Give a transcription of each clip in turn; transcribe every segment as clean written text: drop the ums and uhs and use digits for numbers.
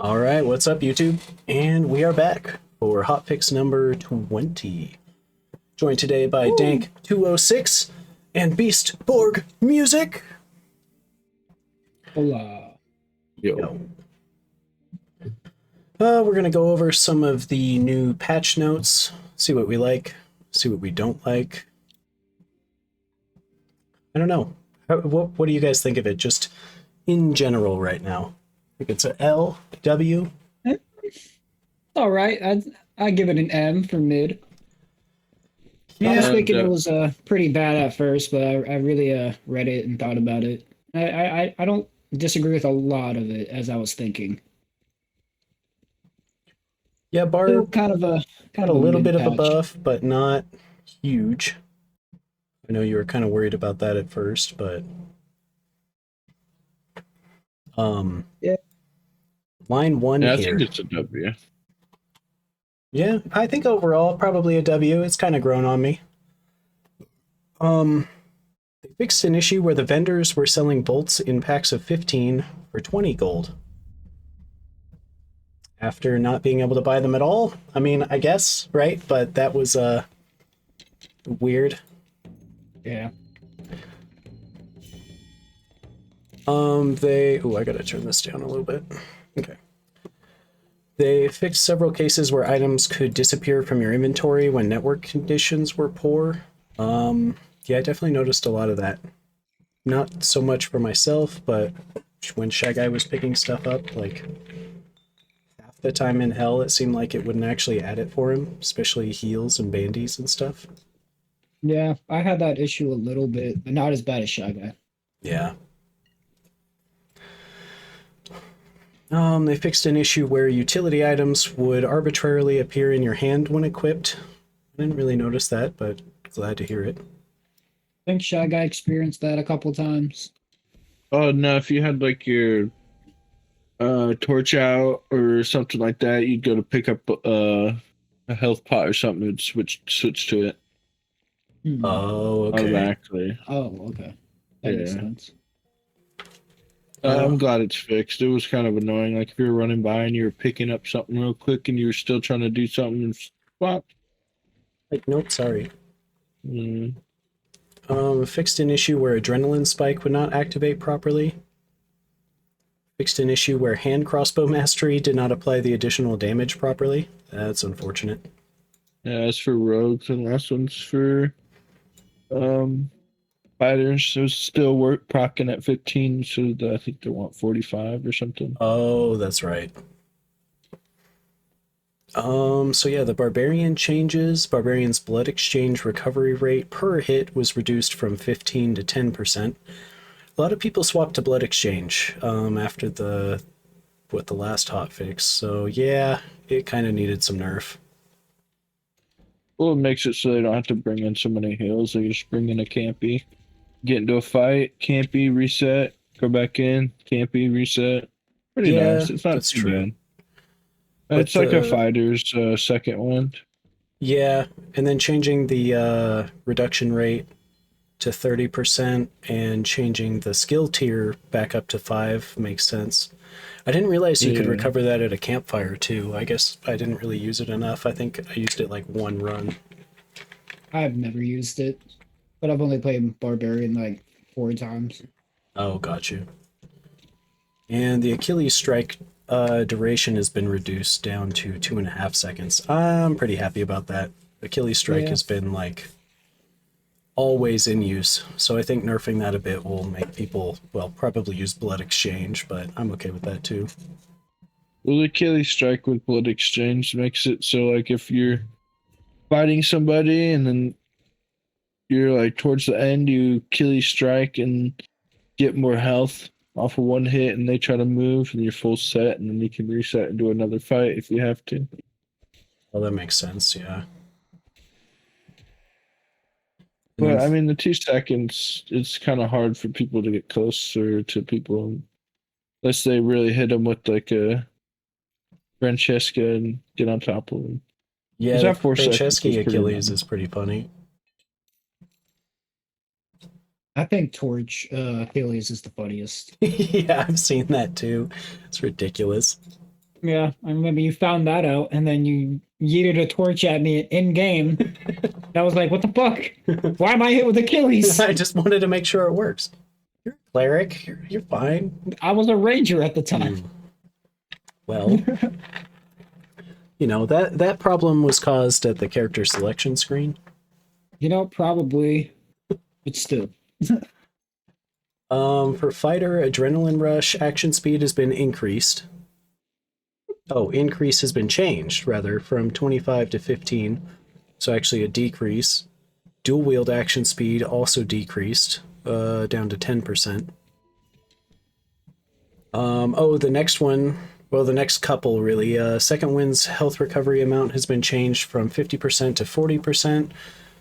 All right, what's up, YouTube? And we are back for Hotfix number 20. Joined today by Woo! Dank206 and BeastBorgMusic. Hola. Yo. We're going to go over some of the new patch notes, see what we like, see what we don't like. I don't know. What do you guys think of it, just in general right now? I think it's a L, W. All right, I give it an M for mid. I was Yeah, thinking it was pretty bad at first, but I really read it and thought about it. I don't disagree with a lot of it as I was thinking. yeah, Still Bar kind got of a a little mid bit of a patch. buff, but not huge. I know you were kind of worried about that at first, but um Yeah, line one Yeah, I think here. it's a W. Yeah, I think overall probably a W. It's kind of grown on me. They fixed an issue where the vendors were selling bolts in packs of 15 for 20 gold. After not being able to buy them at all. I mean, I guess, right? But that was weird. yeah. I gotta turn this down a little bit. Okay. They fixed several cases where items could disappear from your inventory when network conditions were poor. Yeah, I definitely noticed a lot of that. Not so much for myself, but when Shy Guy was picking stuff up, like half the time in hell, it seemed like it wouldn't actually add it for him, especially heals and bandies and stuff. Yeah, I had that issue a little bit, but not as bad as Shy Guy. Yeah. They fixed an issue where utility items would arbitrarily appear in your hand when equipped. I didn't really notice that, but glad to hear it. I think Shy Guy experienced that a couple times. Oh no, if you had like your torch out or something like that, you'd go to pick up a health pot or something and switch to it Hmm. Oh, okay. automatically. Oh, okay. That makes Yeah. sense. I'm Uh, glad it's fixed. It was kind of annoying. Like if you were running by and you were picking up something real quick and you were still trying to do something and swap. like, nope, sorry. Mm. Fixed an issue where adrenaline spike would not activate properly. Fixed an issue where hand crossbow mastery did not apply the additional damage properly. That's unfortunate. Yeah, as for rogues, and last one's for um fighters. It was still work procking at 15, so I think they want 45 or something. Oh, that's right. So yeah, the Barbarian changes. Barbarian's blood exchange recovery rate per hit was reduced from 15 to 10%. A lot of people swapped to blood exchange after the last hotfix. So yeah, it kind of needed some nerf. Well, it makes it so they don't have to bring in so many heals. They just bring in a campy, get into a fight, campy, reset, go back in, campy, reset. Pretty Yeah, nice. It's not that's too true. bad. But It's like a fighter's second one. yeah, and then changing the reduction rate to 30% and changing the skill tier back up to 5 makes sense. I didn't realize you could Yeah. recover that at a campfire too. I guess I didn't really use it enough. I think I used it like one run. I've never used it, but I've only played Barbarian like 4 times. Oh, got you. And the Achilles strike duration has been reduced down to 2.5 seconds. I'm pretty happy about that. Achilles strike Yeah. has been like always in use, so I think nerfing that a bit will make people, well, probably use blood exchange, but I'm okay with that too. Well, the Achilles strike with blood exchange makes it so like if you're fighting somebody and then you're like towards the end, you Achilles strike and get more health off of one hit, and they try to move, and you're full set, and then you can reset and do another fight if you have to. Well, that makes sense, yeah. And But then I mean, the 2 seconds, it's kind of hard for people to get closer to people unless they really hit them with like a Francesca and get on top of them. yeah, Because the that 4 seconds is Franceschi pretty Achilles long. is pretty funny. I think Torch Achilles is the funniest. Yeah, I've seen that too. It's ridiculous. Yeah, I remember you found that out, and then you yeeted a torch at me in game. I was like, "What the fuck? Why am I hit with Achilles?" I just wanted to make sure it works. You're a cleric. You're fine. I was a ranger at the time. Well, that problem was caused at the character selection screen. You know, probably, but still. For fighter, adrenaline rush action speed has been increased. Oh, increase has been changed, rather, from 25 to 15. So actually a decrease. Dual wield action speed also decreased, down to 10%. The next one, well, the next couple, really. Second wind's health recovery amount has been changed from 50% to 40%.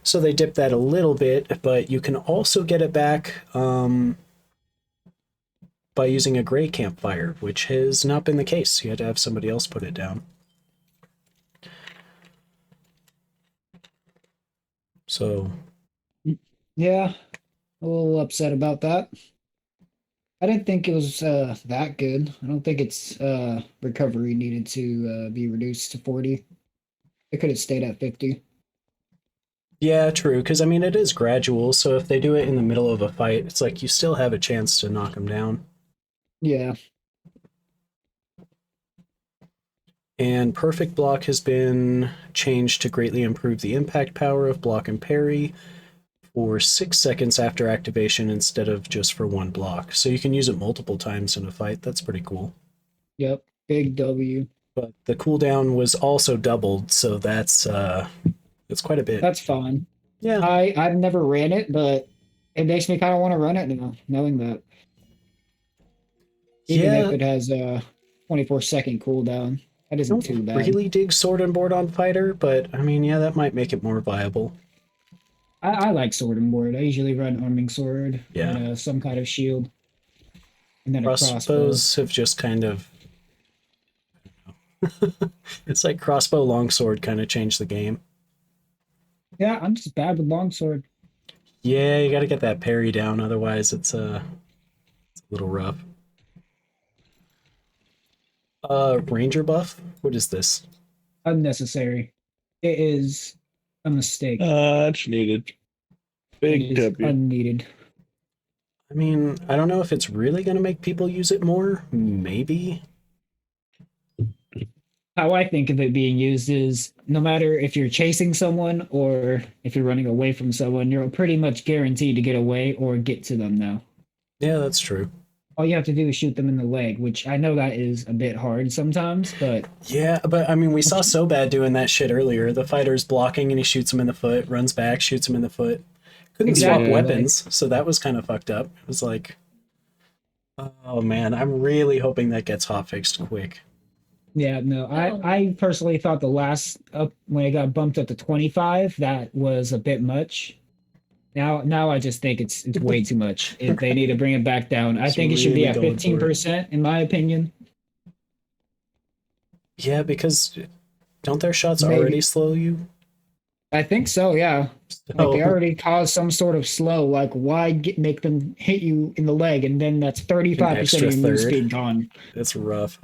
So they dipped that a little bit, but you can also get it back by using a gray campfire, which has not been the case. You had to have somebody else put it down. So, Yeah, a little upset about that. I didn't think it was that good. I don't think its recovery needed to be reduced to 40. It could have stayed at 50. yeah, true, because I mean, it is gradual, so if they do it in the middle of a fight, it's like you still have a chance to knock them down. Yeah. And perfect block has been changed to greatly improve the impact power of block and parry for 6 seconds after activation instead of just for one block. So you can use it multiple times in a fight. That's pretty cool. Yep. Big W. But the cooldown was also doubled, so that's quite a bit. That's fine. Yeah. I've never ran it, but it makes me kind of want to run it now, knowing that. Even if it has a 24-second cooldown. That isn't too bad. Really dig sword and board on fighter, but I mean, yeah, that might make it more viable. I like sword and board. I usually run arming sword and some kind of shield. And then a crossbow. Crossbows have just kind of... it's like crossbow longsword kind of changed the game. Yeah, I'm just bad with longsword. Yeah, you got to get that parry down, otherwise it's a little rough. Ranger buff? What is this? Unnecessary. It is a mistake. It's needed. Big It is W. unneeded. I mean, I don't know if it's really going to make people use it more. Maybe. How I think of it being used is no matter if you're chasing someone or if you're running away from someone, you're pretty much guaranteed to get away or get to them now. Yeah, that's true. All you have to do is shoot them in the leg, which I know that is a bit hard sometimes, but... Yeah, but I mean, we saw So Bad doing that shit earlier. The fighter's blocking and he shoots him in the foot, runs back, shoots him in the foot. Couldn't swap weapons, so that was kind of fucked up. It was like, oh man, I'm really hoping that gets hotfixed quick. Yeah, no, I personally thought the last up when it got bumped up to 25, that was a bit much. Now I just think it's way too much. If they need to bring it back down, I think it should be at 15%, in my opinion. Yeah, because don't their shots already slow you? I think so, yeah. So, Like they already caused some sort of slow. Like why make them hit you in the leg, and then that's 35% of your move speed gone. It's rough.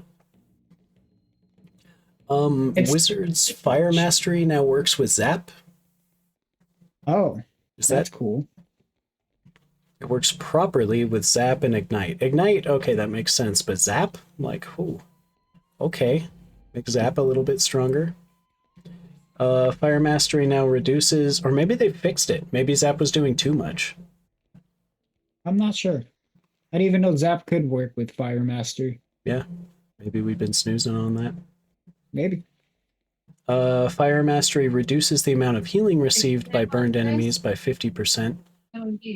Wizard's Fire Mastery now works with Zap. Oh, that's cool. It works properly with Zap and Ignite. Ignite, okay, that makes sense, but Zap? Like, ooh. Okay. Make Zap a little bit stronger. Fire Mastery now reduces, or maybe they fixed it. Maybe Zap was doing too much. I'm not sure. I didn't even know Zap could work with Fire Mastery. Yeah, maybe we've been snoozing on that. Maybe. Fire Mastery reduces the amount of healing received by burned enemies by 50%.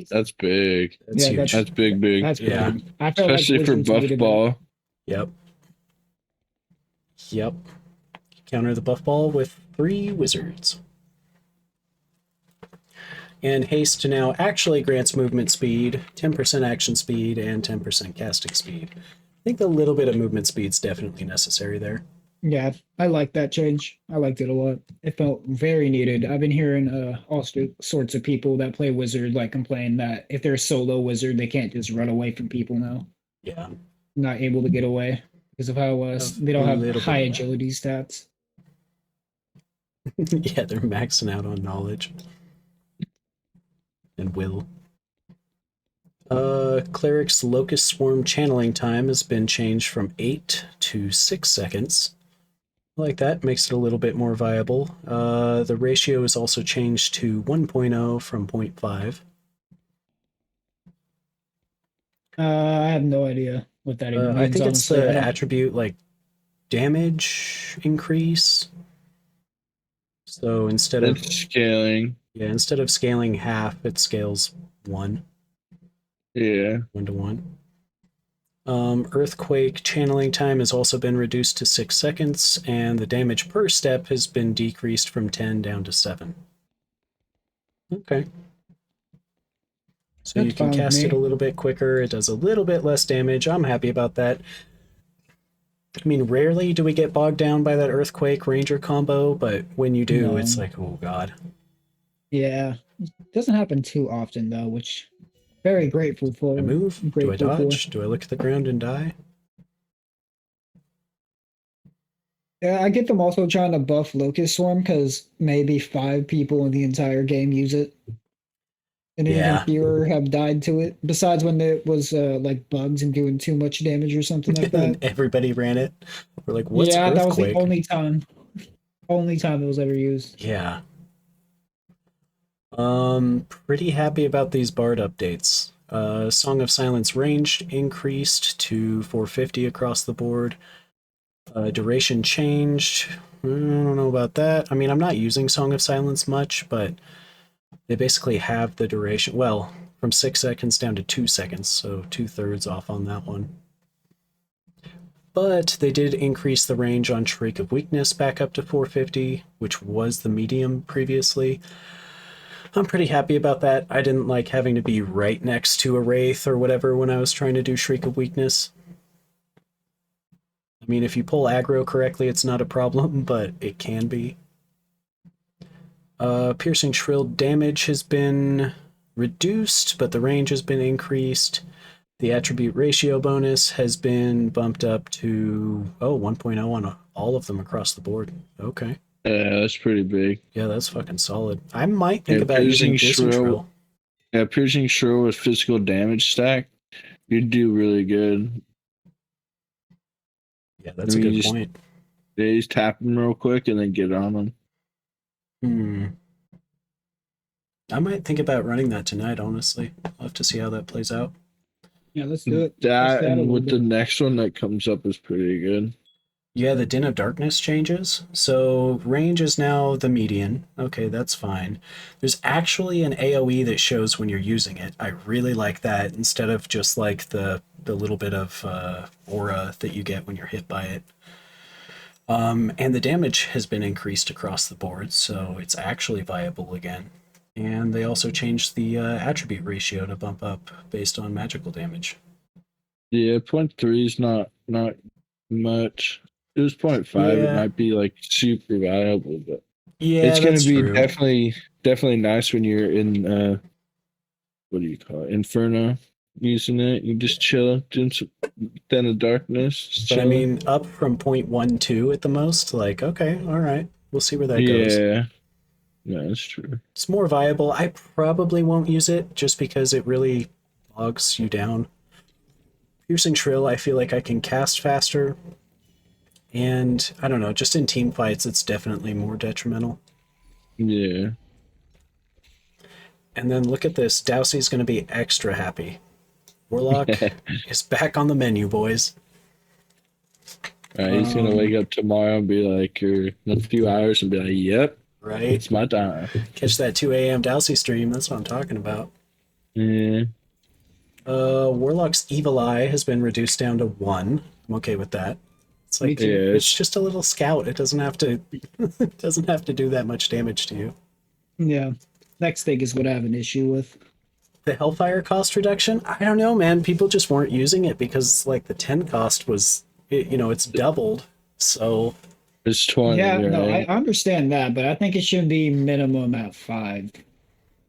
That's big. That's huge. That's big. That's yeah. big. I feel Especially like for Wizards buff needed ball. Yep. Counter the buff ball with 3 wizards. And haste now actually grants movement speed, 10% action speed, and 10% casting speed. I think a little bit of movement speed's definitely necessary there. Yeah, I like that change. I liked it a lot. It felt very needed. I've been hearing all sorts of people that play Wizard like complain that if they're a solo Wizard, they can't just run away from people now. Yeah. Not able to get away. because of how they don't a have little high bit of that. agility stats. Yeah, they're maxing out on knowledge and will. Cleric's Locust Swarm channeling time has been changed from 8 to 6 seconds. I like that, makes it a little bit more viable. The ratio is also changed to 1.0 from 0.5. I have no idea what that even I means, think it's honestly. I the don't. attribute like damage increase. So instead of That's scaling. instead of scaling half, it scales 1 Yeah. 1 to 1. Earthquake channeling time has also been reduced to 6 seconds, and the damage per step has been decreased from 10 down to 7. Okay. So That's you can fine with cast it a me. little bit quicker. It does a little bit less damage. I'm happy about that. I mean, rarely do we get bogged down by that Earthquake Ranger combo, but when you do, No. it's like, oh god. Yeah. It doesn't happen too often though, which very grateful for. I move? Do I Grateful for. dodge? Do I look at the ground and die? Yeah, I get them also trying to buff Locust Swarm because maybe 5 people in the entire game use it. And even Yeah. fewer have died to it. Besides when it was like bugs and doing too much damage or something like that. And everybody ran it. We're like, what's Yeah, that was the Earthquake? only time it was ever used. Yeah. Pretty happy about these Bard updates. Song of Silence ranged increased to 450 across the board. Duration changed. I don't know about that. I mean, I'm not using Song of Silence much, but they basically have the duration. Well, from 6 seconds down to 2 seconds, so 2/3 off on that one. But they did increase the range on Shriek of Weakness back up to 450, which was the medium previously. I'm pretty happy about that. I didn't like having to be right next to a Wraith or whatever when I was trying to do Shriek of Weakness. I mean, if you pull aggro correctly, it's not a problem, but it can be. Piercing Shrill damage has been reduced, but the range has been increased. The attribute ratio bonus has been bumped up to 1.0 on all of them across the board. Okay. Yeah, that's pretty big. Yeah, that's fucking solid. I might think Yeah, about using piercing Shrill. Yeah, piercing shrill with physical damage stack, you'd do really good. Yeah, that's a good point. They just tap them real quick and then get on them. I might think about running that tonight, honestly. I'll have to see how that plays out. Yeah, let's do it. That and with the next one that comes up is pretty good. Yeah, the Din of Darkness changes. So range is now the median. Okay, that's fine. There's actually an AoE that shows when you're using it. I really like that instead of just like the little bit of aura that you get when you're hit by it. And the damage has been increased across the board, so it's actually viable again. And they also changed the attribute ratio to bump up based on magical damage. Yeah, 0.3 is not much. It was 0.5. Yeah. It might be like super valuable, but yeah, it's gonna that's be true. definitely nice when you're in what do you call it? Inferno, using it. You just chill, doing some Den of Darkness. But I mean, up from 0.12 at the most, like, okay, all right. We'll see where that goes. Yeah. No, that's true. It's more viable. I probably won't use it just because it really bogs you down. Piercing Shrill, I feel like I can cast faster. And I don't know, just in team fights, it's definitely more detrimental. Yeah. And then look at this. Dowsey's going to be extra happy. Warlock is back on the menu, boys. He's going to wake up tomorrow and be like, or in a few hours and be like, yep. Right? It's my time. Catch that 2 a.m. Dowsey stream. That's what I'm talking about. Yeah. Warlock's Evil Eye has been reduced down to 1. I'm okay with that. It's like it's just a little scout. It doesn't have to do that much damage to you. Yeah. Next thing is what I have an issue with. The Hellfire cost reduction? I don't know, man. People just weren't using it because like the 10 cost was it's doubled. So it's 20. Yeah, right? no, I understand that, but I think it should be minimum at 5.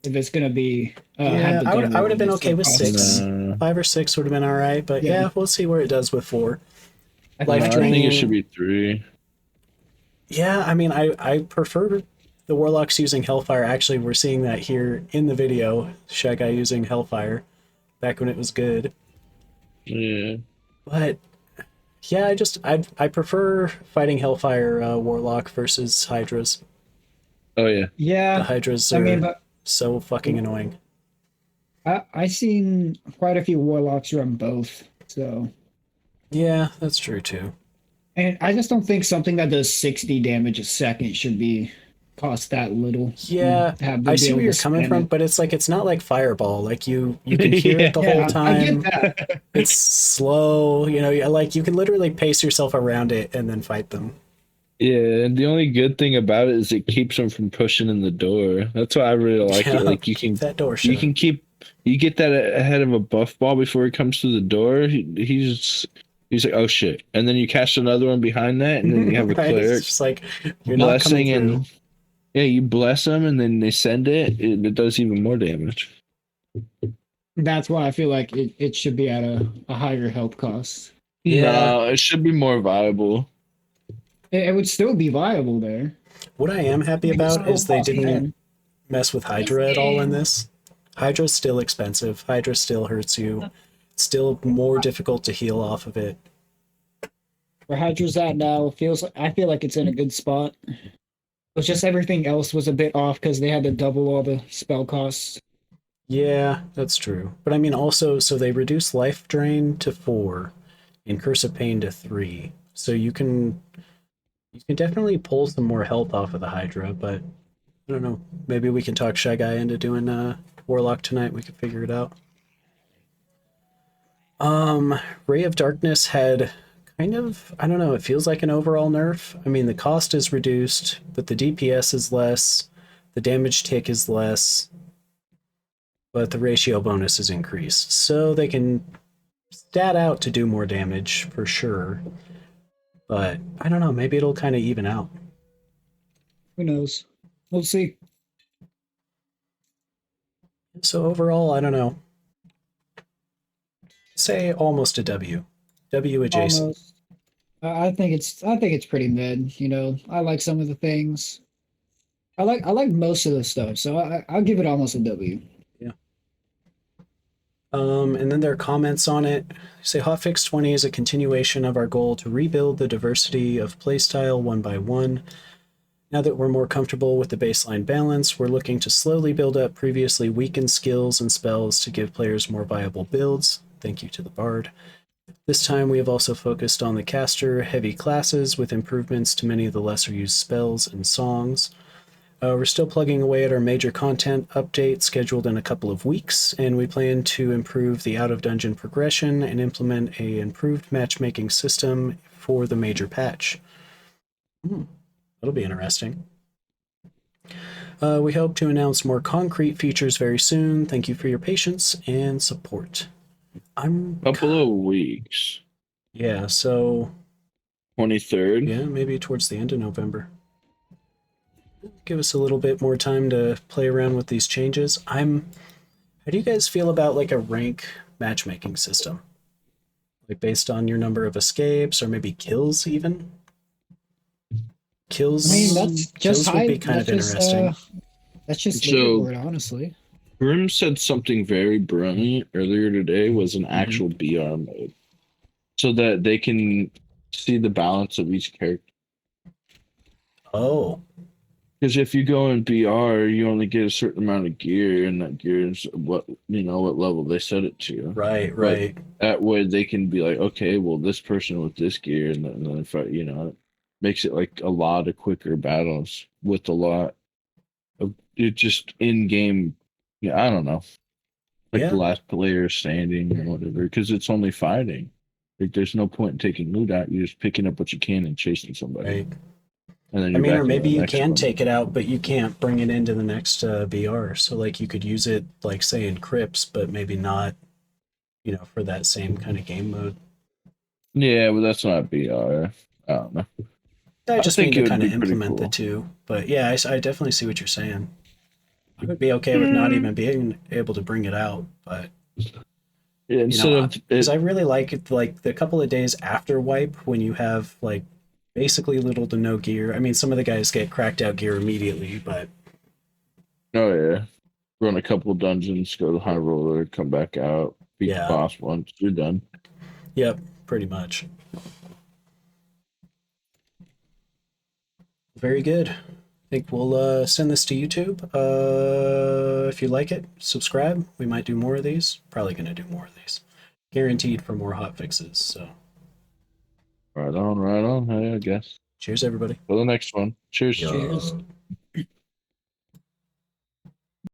If it's gonna be I would have been okay with 6. No. 5 or 6 would have been all right, but yeah, we'll see where it does with 4. Life I drain. think it should be 3. Yeah, I mean, I prefer the Warlocks using Hellfire. Actually, we're seeing that here in the video. Shy Guy using Hellfire back when it was good. Yeah. But yeah, I prefer fighting Hellfire Warlock versus Hydras. Oh yeah. The Yeah, Hydras I mean, are but so fucking annoying. I seen quite a few warlocks run both. So, Yeah, that's true too. and I just don't think something that does 60 damage a second should be cost that little. Yeah, Have I to be see where able you're to coming spam from, it. but it's like it's not like Fireball. Like you can hear it the whole Yeah, I time. get that. It's slow, like you can literally pace yourself around it and then fight them. Yeah, and the only good thing about it is it keeps them from pushing in the door. That's why I really like it. Yeah, Like keep that door you shut. can keep you get that ahead of a buff ball before he comes to the door. He's like, oh shit, and then you cast another one behind that, and then you have a Right? It's cleric just like you're not coming blessing, through. and yeah, you bless them, and then they send it does even more damage. That's why I feel like it should be at a higher health cost. Yeah. No, it should be more viable. It would still be viable there. What I am happy It would about still is they cost didn't 10. mess with Hydra at all in this. Hydra's still expensive. Hydra still hurts you. It's still more difficult to heal off of it. Where Hydra's at now I feel like it's in a good spot. It's just everything else was a bit off because they had to double all the spell costs. Yeah, that's true. But I mean, also, so they reduce life drain to 4 and curse of pain to 3. So you can definitely pull some more health off of the Hydra, but I don't know. Maybe we can talk Shy Guy into doing Warlock tonight. We could figure it out. Ray of Darkness had kind of, I don't know, it feels like an overall nerf. I mean, the cost is reduced, but the DPS is less, the damage tick is less, but the ratio bonus is increased. So they can stat out to do more damage for sure. But I don't know, maybe it'll kind of even out. Who knows? We'll see. So overall, I don't know. Say almost a W. W adjacent. Almost. I think it's pretty mid. I like some of the things. I like most of the stuff, so I'll give it almost a W. Yeah. And then there are comments on it. Say Hotfix 20 is a continuation of our goal to rebuild the diversity of playstyle one by one. Now that we're more comfortable with the baseline balance, we're looking to slowly build up previously weakened skills and spells to give players more viable builds. Thank you to the Bard. This time we have also focused on the caster heavy classes with improvements to many of the lesser used spells and songs. We're still plugging away at our major content update scheduled in a couple of weeks, and we plan to improve the out-of-dungeon progression and implement a improved matchmaking system for the major patch. That'll be interesting. We hope to announce more concrete features very soon. Thank you for your patience and support. Couple of weeks. Yeah, so 23rd. yeah, maybe towards the end of November. Give us a little bit more time to play around with these changes. How do you guys feel about like a rank matchmaking system? Like based on your number of escapes or maybe kills even? Kills. I mean, that's kills just would high. be kind of interesting. That's just So- leaderboard, honestly. Grim said something very brilliant earlier today was an actual BR mode. So that they can see the balance of each character. Oh, Because if you go in BR, you only get a certain amount of gear, and that gear is what level they set it to. right. That way they can be like, okay, well, this person with this gear, and then if it makes it like a lot of quicker battles with a lot of it just in game. Yeah, I don't know, like Yeah. the last player standing or whatever, because it's only fighting. Like, there's no point in taking loot out. You're just picking up what you can and chasing somebody. Right. And then I mean, back or to maybe the you next can one. take it out, but you can't bring it into the next BR. So like you could use it like say in Crypts, but maybe not, for that same kind of game mode. Yeah, but that's not BR. I don't know. I just mean think to it would kind of be pretty implement the cool. two. But yeah, I definitely see what you're saying. I would be okay with not even being able to bring it out, but Yeah, instead of because it, I really like it, like the couple of days after wipe when you have like basically little to no gear. I mean, some of the guys get cracked out gear immediately, but oh yeah, run a couple dungeons, go to high roller, come back out, beat the yeah, boss once, you're done. yep, pretty much. Very good. I think we'll send this to YouTube. If you like it, subscribe. We might do more of these. Probably going to do more of these. Guaranteed for more hot fixes. So, Right on, right on. Hey, I guess. cheers, everybody. For the next one. Cheers. Yeah. Cheers.